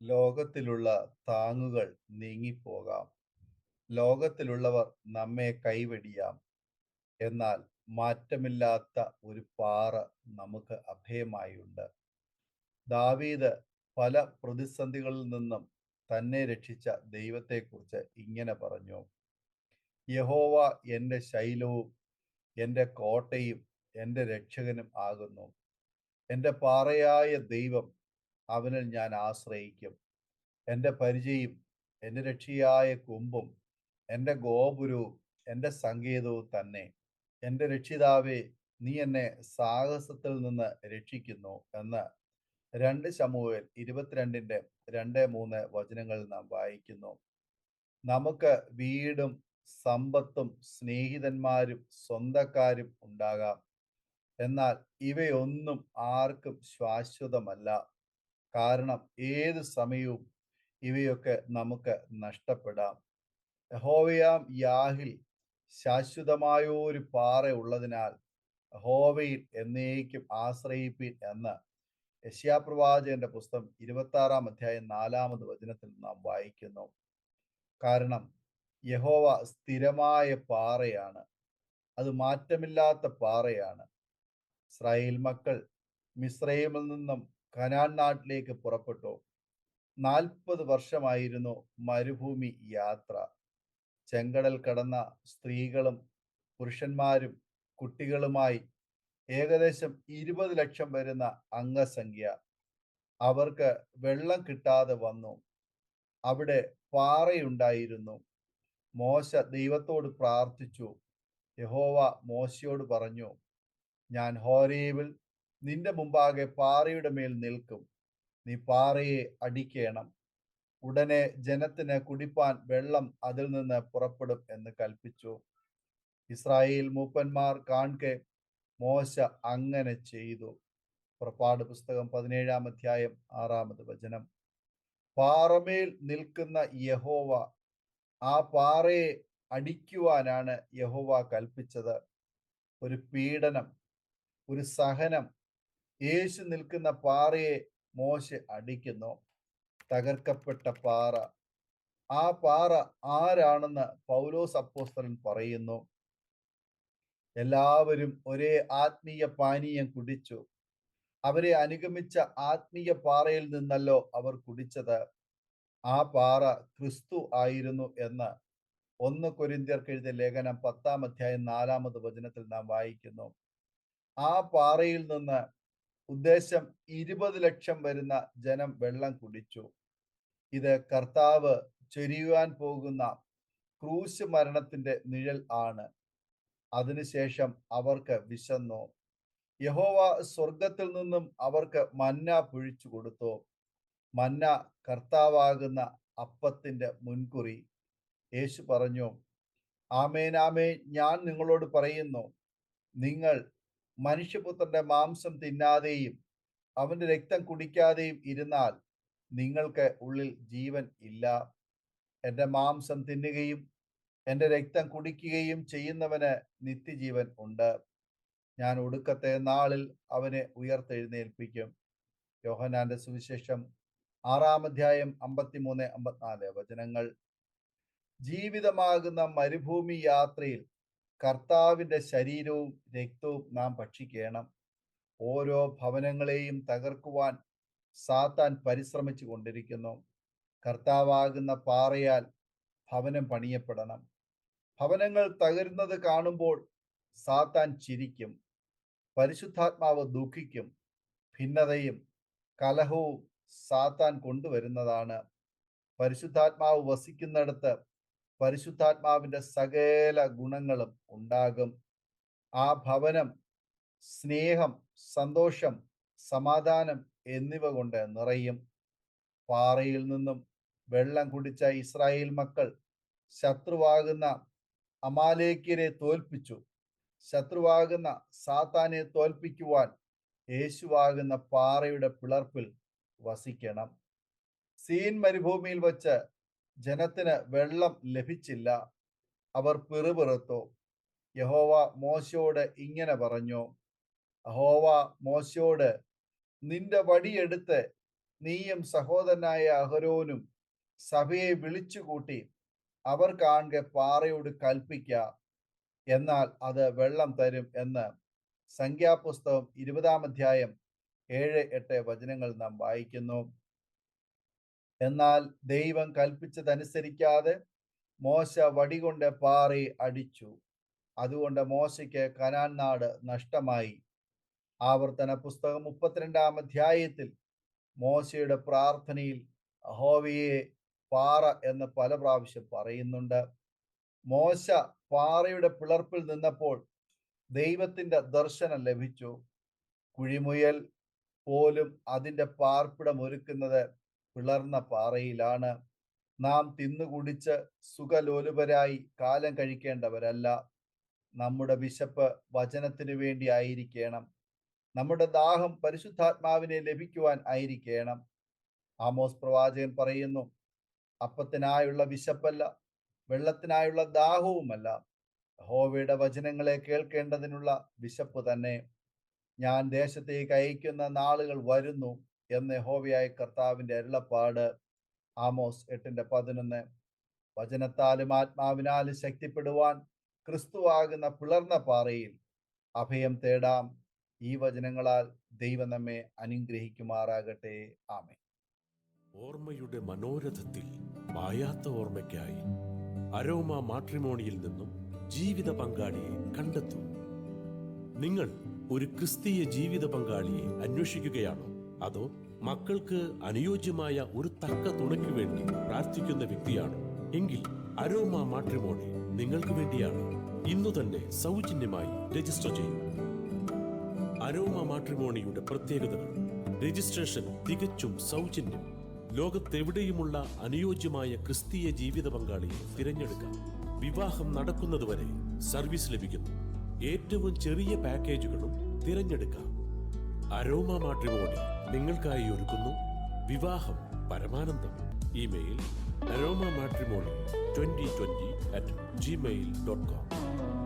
ലോകത്തിലുള്ള താങ്ങുകൾ നീങ്ങിപ്പോകാം. ലോകത്തിലുള്ളവർ നമ്മെ കൈവെടിയാം. എന്നാൽ മാറ്റമില്ലാത്ത ഒരു പാറ നമുക്ക് അഭയമായുണ്ട്. ദാവീദ് പല പ്രതിസന്ധികളിൽ നിന്നും തന്നെ രക്ഷിച്ച ദൈവത്തെക്കുറിച്ച് ഇങ്ങനെ പറഞ്ഞു: യഹോവ എൻ്റെ ശൈലവും എൻ്റെ കോട്ടയും എൻ്റെ രക്ഷകനും ആകുന്നു. എൻ്റെ പാറയായ ദൈവം, അവനിൽ ഞാൻ ആശ്രയിക്കും. എൻ്റെ പരിചയും എൻ്റെ രക്ഷയായ കൊമ്പും എൻ്റെ ഗോപുരവും എൻ്റെ സങ്കേതവും തന്നെ. എൻ്റെ രക്ഷിതാവേ, നീ എന്നെ സാഹസത്തിൽ നിന്ന് രക്ഷിക്കുന്നു എന്ന് 2 ശമൂവേൽ 22-2-3 നാം വായിക്കുന്നു. നമുക്ക് വീടും സമ്പത്തും സ്നേഹിതന്മാരും സ്വന്തക്കാരും ഉണ്ടാകാം. എന്നാൽ ഇവയൊന്നും ആർക്കും ശാശ്വതമല്ല. കാരണം ഏത് സമയവും ഇവയൊക്കെ നമുക്ക് നഷ്ടപ്പെടാം. യഹോവയാം യാഹിൽ ശാശ്വതമായൊരു പാറ ഉള്ളതിനാൽ യഹോവയിൽ എന്നേക്കും ആശ്രയിപ്പീൻ എന്ന് യെശയ്യാപ്രവാചകന്റെ പുസ്തകം 26-4 നാം വായിക്കുന്നു. കാരണം യഹോവ സ്ഥിരമായ പാറയാണ്. അത് മാറ്റമില്ലാത്ത പാറയാണ്. ഇസ്രായേൽ മക്കൾ മിസ്രയീമിൽ നിന്നും കനാൻ നാട്ടിലേക്ക് പുറപ്പെട്ടു. 40 വർഷമായിരുന്നു മരുഭൂമി യാത്ര. ചെങ്കടൽ കടന്ന സ്ത്രീകളും പുരുഷന്മാരും കുട്ടികളുമായി ഏകദേശം 20 ലക്ഷം വരുന്ന അംഗസംഖ്യ. അവർക്ക് വെള്ളം കിട്ടാതെ വന്നു. അവിടെ പാറയുണ്ടായിരുന്നു. മോശ ദൈവത്തോട് പ്രാർത്ഥിച്ചു. യഹോവ മോശയോട് പറഞ്ഞു: ഞാൻ ഹോരേബിൽ നിന്റെ മുമ്പാകെ പാറയുടെ മേൽ നിൽക്കും. നീ പാറയെ അടിക്കണം. ഉടനെ ജനത്തിന് കുടിപ്പാൻ വെള്ളം അതിൽ നിന്ന് പുറപ്പെടും എന്ന് കൽപ്പിച്ചു. ഇസ്രായേൽ മൂപ്പന്മാർ കാൺകെ മോശ അങ്ങനെ ചെയ്തു. പുറപ്പാട് പുസ്തകം 17-6. പാറമേൽ നിൽക്കുന്ന യഹോവ, ആ പാറയെ അടിക്കുവാനാണ് യഹോവ കൽപ്പിച്ചത്. ഒരു പീഡനം, ഒരു സഹനം. യേശു നിൽക്കുന്ന പാറയെ മോശെ അടിക്കുന്നു. തകർക്കപ്പെട്ട പാറ. ആ പാറ ആരാണെന്ന് പൗലോസ് അപ്പോസ്തലൻ പറയുന്നു. എല്ലാവരും ഒരേ ആത്മീയ പാനീയം കുടിച്ചു. അവരെ അനുഗമിച്ച ആത്മീയ പാറയിൽ നിന്നല്ലോ അവർ കുടിച്ചത്. ആ പാറ ക്രിസ്തു ആയിരുന്നു എന്ന് 1 കൊരിന്ത്യർക്ക് എഴുതിയ ലേഖനം 10-4 നാം വായിക്കുന്നു. ആ പാറയിൽ നിന്ന് ഉദ്ദേശം 20 ലക്ഷം വരുന്ന ജനം വെള്ളം കുടിച്ചു. ഇത് കർത്താവ് ചൊരിയുവാൻ പോകുന്ന ക്രൂശ് മരണത്തിന്റെ നിഴൽ ആണ്. അതിനുശേഷം അവർക്ക് വിശന്നു. യഹോവ സ്വർഗത്തിൽ നിന്നും അവർക്ക് മന്ന പൊഴിച്ചു കൊടുത്തു. മന്ന കർത്താവാകുന്ന അപ്പത്തിന്റെ മുൻകുറി. യേശു പറഞ്ഞു: ആമേൻ ആമേൻ, ഞാൻ നിങ്ങളോട് പറയുന്നു, നിങ്ങൾ മനുഷ്യപുത്രന്റെ മാംസം തിന്നാതെയും അവന്റെ രക്തം കുടിക്കാതെയും ഇരുന്നാൽ നിങ്ങൾക്ക് ഉള്ളിൽ ജീവൻ ഇല്ല. എൻ്റെ മാംസം തിന്നുകയും എൻ്റെ രക്തം കുടിക്കുകയും ചെയ്യുന്നവന് നിത്യജീവൻ ഉണ്ട്. ഞാൻ ഒടുക്കത്തെ നാളിൽ അവനെ ഉയർത്തെഴുന്നേൽപ്പിക്കും. യോഹന്നാന്റെ സുവിശേഷം 6-53-54. ജീവിതമാകുന്ന മരുഭൂമി യാത്രയിൽ കർത്താവിൻ്റെ ശരീരവും രക്തവും നാം ഭക്ഷിക്കണം. ഓരോ ഭവനങ്ങളെയും തകർക്കുവാൻ സാത്താൻ പരിശ്രമിച്ചു കൊണ്ടിരിക്കുന്നു. കർത്താവാകുന്ന പാറയാൽ ഭവനം പണിയപ്പെടണം. ഭവനങ്ങൾ തകരുന്നത് കാണുമ്പോൾ സാത്താൻ ചിരിക്കും. പരിശുദ്ധാത്മാവ് ദുഃഖിക്കും. ഭിന്നതയും കലഹവും സാത്താൻ കൊണ്ടുവരുന്നതാണ്. പരിശുദ്ധാത്മാവ് വസിക്കുന്നിടത്ത് പരിശുദ്ധാത്മാവിന്റെ സകല ഗുണങ്ങളും ഉണ്ടാകും. ആ ഭവനം സ്നേഹം, സന്തോഷം, സമാധാനം എന്നിവ കൊണ്ട് നിറയും. പാറയിൽ നിന്നും വെള്ളം കുടിച്ച ഇസ്രായേൽ മക്കൾ ശത്രുവാകുന്ന അമാലേക്യരെ തോൽപ്പിച്ചു. ശത്രുവാകുന്ന സാത്താനെ തോൽപ്പിക്കുവാൻ യേശുവാകുന്ന പാറയുടെ പിളർപ്പിൽ വസിക്കണം. സീൻ മരുഭൂമിയിൽ വച്ച് ജനത്തിന് വെള്ളം ലഭിച്ചില്ല. അവർ പിറുപിറുത്തു. യഹോവ മോശയോട് ഇങ്ങനെ പറഞ്ഞു: യഹോവ മോശയോട്, നിന്റെ വടിയെടുത്ത് നീയും സഹോദരനായ അഹരോനും സഭയെ വിളിച്ചുകൂട്ടി അവർ കാണെ പാറയോട് കൽപ്പിക്ക, എന്നാൽ അത് വെള്ളം തരും എന്ന് സംഖ്യാപുസ്തകം 20-ാം അധ്യായം 7-8 വചനങ്ങൾ നാം വായിക്കുന്നു. എന്നാൽ ദൈവം കൽപ്പിച്ചതനുസരിക്കാതെ മോശ വടികൊണ്ട് പാറയെ അടിച്ചു. അതുകൊണ്ട് മോശയ്ക്ക് കനാൻ നാട് നഷ്ടമായി. ആവർത്തന പുസ്തകം 32-ാം അധ്യായത്തിൽ മോശയുടെ പ്രാർത്ഥനയിൽ യഹോവയെ പാറ എന്ന് പല പ്രാവശ്യം പറയുന്നുണ്ട്. മോശ പാറയുടെ പിളർപ്പിൽ നിന്നപ്പോൾ ദൈവത്തിന്റെ ദർശനം ലഭിച്ചു. കുഴിമുയൽ പോലും അതിന്റെ പാർപ്പിടം ഒരുക്കുന്നത് പിളർന്ന പാറയിലാണ്. നാം തിന്നുകുടിച്ച് സുഖലോലുപരായി കാലം കഴിക്കേണ്ടവരല്ല. നമ്മുടെ വിശപ്പ് വചനത്തിനു വേണ്ടി ആയിരിക്കണം. നമ്മുടെ ദാഹം പരിശുദ്ധാത്മാവിനെ ലഭിക്കുവാൻ ആയിരിക്കണം. ആമോസ് പ്രവാചകൻ പറയുന്നു, അപ്പത്തിനായുള്ള വിശപ്പല്ല, വെള്ളത്തിനായുള്ള ദാഹവുമല്ല, യഹോവയുടെ വചനങ്ങളെ കേൾക്കേണ്ടതിനുള്ള വിശപ്പ് തന്നെ. ഞാൻ ദേശത്തേക്ക് അയക്കുന്ന നാളുകൾ വരുന്നു എന്ന് യഹോവയായ കർത്താവിന്റെ അരുളപ്പാട്. ആമോസ് 8:11. വചനത്താലും ആത്മാവിനാലും ശക്തിപ്പെടുവാൻ ക്രിസ്തുവാകുന്ന പിളർന്ന പാറയിൽ അഭയം തേടാം. ഈ വചനങ്ങളാൽ ദൈവം നമ്മെ അനുഗ്രഹിക്കുമാറാകട്ടെ. ആമേൻ. ഓർമ്മയുടെ മനോരഥത്തിൽ മായാത്ത ഓർമ്മയ്ക്കായി അരോമ മാട്രിമോണിയിൽ നിന്നും ജീവിത പങ്കാളിയെ കണ്ടെത്തൂ. നിങ്ങൾ ഒരു ക്രിസ്തീയ ജീവിത പങ്കാളിയെ അന്വേഷിക്കുകയാണോ? അതോ മക്കൾക്ക് അനുയോജ്യമായ ഒരു തക്ക തുണയ്ക്ക് വേണ്ടി പ്രാർത്ഥിക്കുന്ന വ്യക്തിയാണോ? എങ്കിൽ അരോമ മാട്രിമോണി നിങ്ങൾക്ക് വേണ്ടിയാണ്. ഇന്നു തന്നെ സൗജന്യമായി രജിസ്റ്റർ ചെയ്യൂ. അരോമ മാട്രിമോണിയുടെ പ്രത്യേകതകൾ: രജിസ്ട്രേഷൻ തികച്ചും സൗജന്യം. ലോകത്തെവിടെയുമുള്ള അനുയോജ്യമായ ക്രിസ്തീയ ജീവിത പങ്കാളിയെ തിരഞ്ഞെടുക്കാം. വിവാഹം നടക്കുന്നതുവരെ സർവീസ് ലഭിക്കുന്നു. ഏറ്റവും ചെറിയ പാക്കേജുകളും തിരഞ്ഞെടുക്കാം. അരോമ മാട്രിമോണി നിങ്ങൾക്കായി ഒരുക്കുന്നു വിവാഹം പരമാനന്ദം. Email aroma matrimony2020@gmail.com.